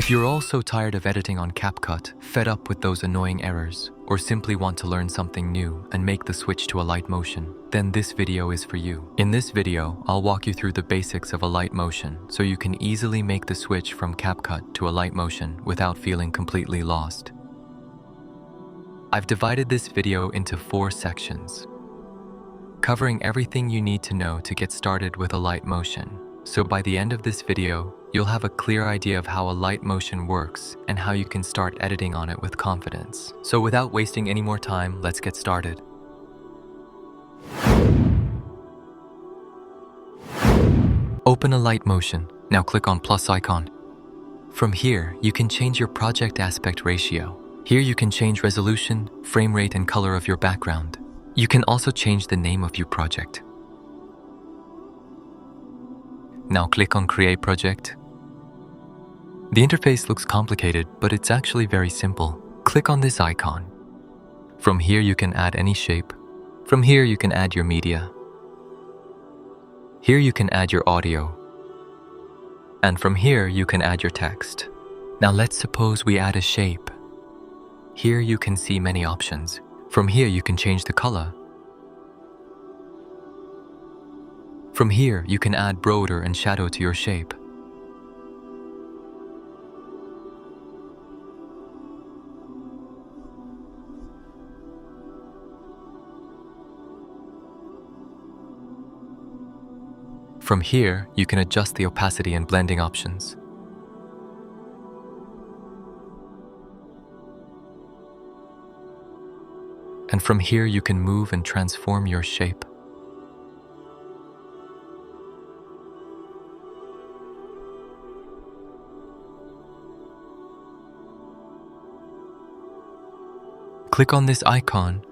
If you're also tired of editing on CapCut, fed up with those annoying errors, or simply want to learn something new and make the switch to Alight Motion, then this video is for you. In this video, I'll walk you through the basics of Alight Motion so you can easily make the switch from CapCut to Alight Motion without feeling completely lost. I've divided this video into 4 sections, covering everything you need to know to get started with Alight Motion. So by the end of this video, you'll have a clear idea of how Alight Motion works and how you can start editing on it with confidence. So without wasting any more time, let's get started. Open Alight Motion. Now click on plus icon. From here, you can change your project aspect ratio. Here you can change resolution, frame rate, and color of your background. You can also change the name of your project. Now click on Create Project. The interface looks complicated, but it's actually very simple. Click on this icon. From here you can add any shape. From here you can add your media. Here you can add your audio. And from here you can add your text. Now let's suppose we add a shape. Here you can see many options. From here you can change the color. From here, you can add border and shadow to your shape. From here, you can adjust the opacity and blending options. And from here, you can move and transform your shape. Click on this icon.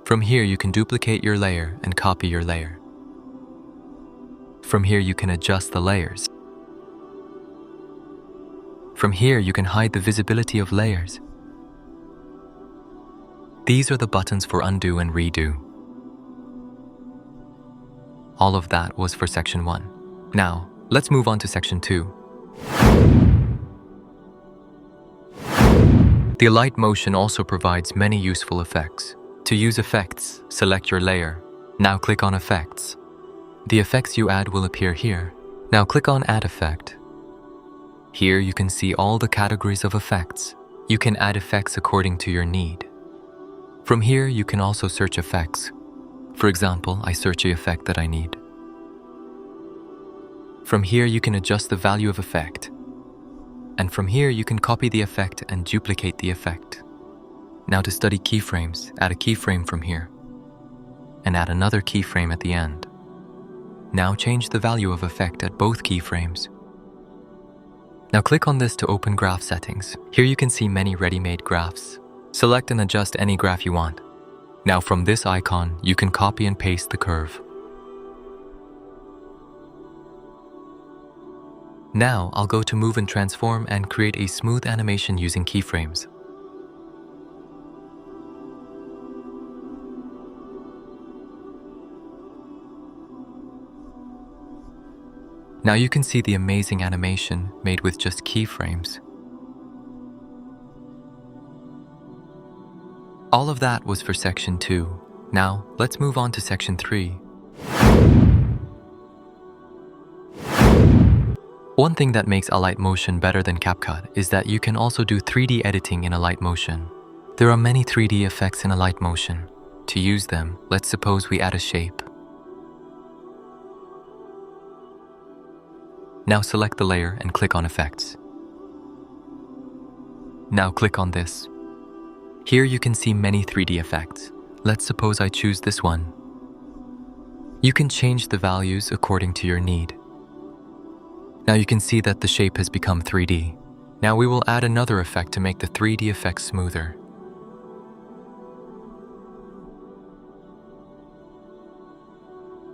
From here you can duplicate your layer and copy your layer. From here you can adjust the layers. From here you can hide the visibility of layers. These are the buttons for undo and redo. All of that was for section 1. Now, let's move on to section 2. The Alight Motion also provides many useful effects. To use effects, select your layer. Now click on Effects. The effects you add will appear here. Now click on Add Effect. Here you can see all the categories of effects. You can add effects according to your need. From here you can also search effects. For example, I search the effect that I need. From here you can adjust the value of effect. And from here, you can copy the effect and duplicate the effect. Now to study keyframes, add a keyframe from here. And add another keyframe at the end. Now change the value of effect at both keyframes. Now click on this to open graph settings. Here you can see many ready-made graphs. Select and adjust any graph you want. Now from this icon, you can copy and paste the curve. Now, I'll go to Move and Transform and create a smooth animation using keyframes. Now you can see the amazing animation made with just keyframes. All of that was for section 2. Now, let's move on to section 3. One thing that makes Alight Motion better than CapCut is that you can also do 3D editing in Alight Motion. There are many 3D effects in Alight Motion. To use them, let's suppose we add a shape. Now select the layer and click on Effects. Now click on this. Here you can see many 3D effects. Let's suppose I choose this one. You can change the values according to your need. Now you can see that the shape has become 3D. Now we will add another effect to make the 3D effect smoother.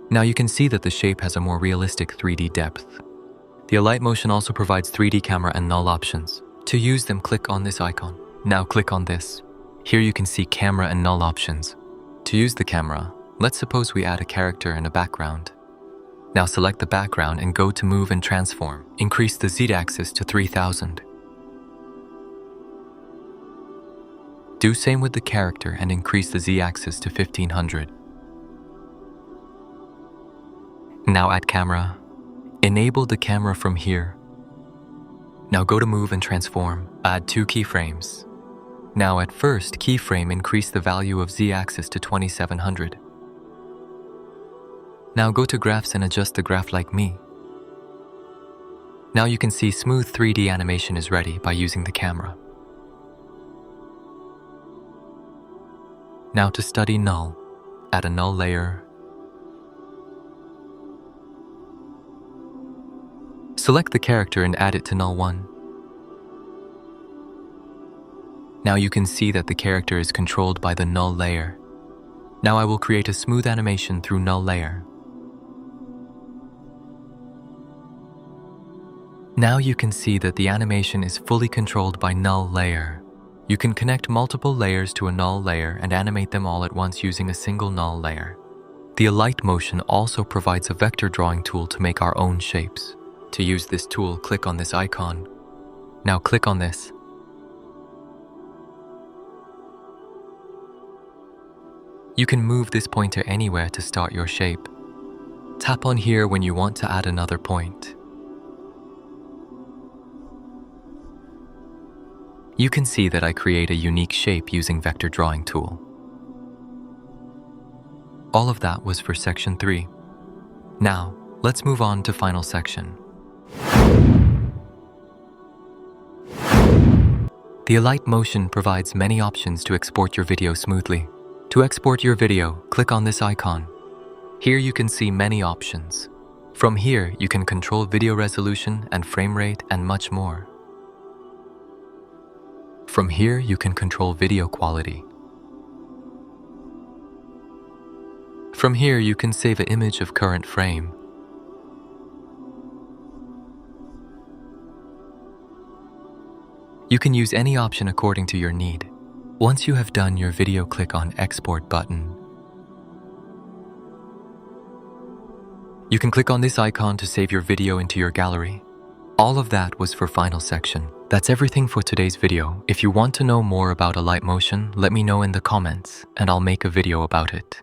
Now you can see that the shape has a more realistic 3D depth. The Alight Motion also provides 3D camera and null options. To use them, click on this icon. Now click on this. Here you can see camera and null options. To use the camera, let's suppose we add a character and a background. Now select the background and go to Move and Transform. Increase the Z-axis to 3000. Do same with the character and increase the Z-axis to 1500. Now add camera. Enable the camera from here. Now go to Move and Transform. Add 2 keyframes. Now at first keyframe, increase the value of Z-axis to 2700. Now go to Graphs and adjust the graph like me. Now you can see smooth 3D animation is ready by using the camera. Now to study null, add a null layer. Select the character and add it to null 1. Now you can see that the character is controlled by the null layer. Now I will create a smooth animation through null layer. Now you can see that the animation is fully controlled by null layer. You can connect multiple layers to a null layer and animate them all at once using a single null layer. The Alight Motion also provides a vector drawing tool to make our own shapes. To use this tool, click on this icon. Now click on this. You can move this pointer anywhere to start your shape. Tap on here when you want to add another point. You can see that I create a unique shape using vector drawing tool. All of that was for section 3. Now, let's move on to final section. The Alight Motion provides many options to export your video smoothly. To export your video, click on this icon. Here you can see many options. From here, you can control video resolution and frame rate and much more. From here, you can control video quality. From here, you can save an image of current frame. You can use any option according to your need. Once you have done your video, click on Export button. You can click on this icon to save your video into your gallery. All of that was for final section. That's everything for today's video. If you want to know more about Alight Motion, let me know in the comments and I'll make a video about it.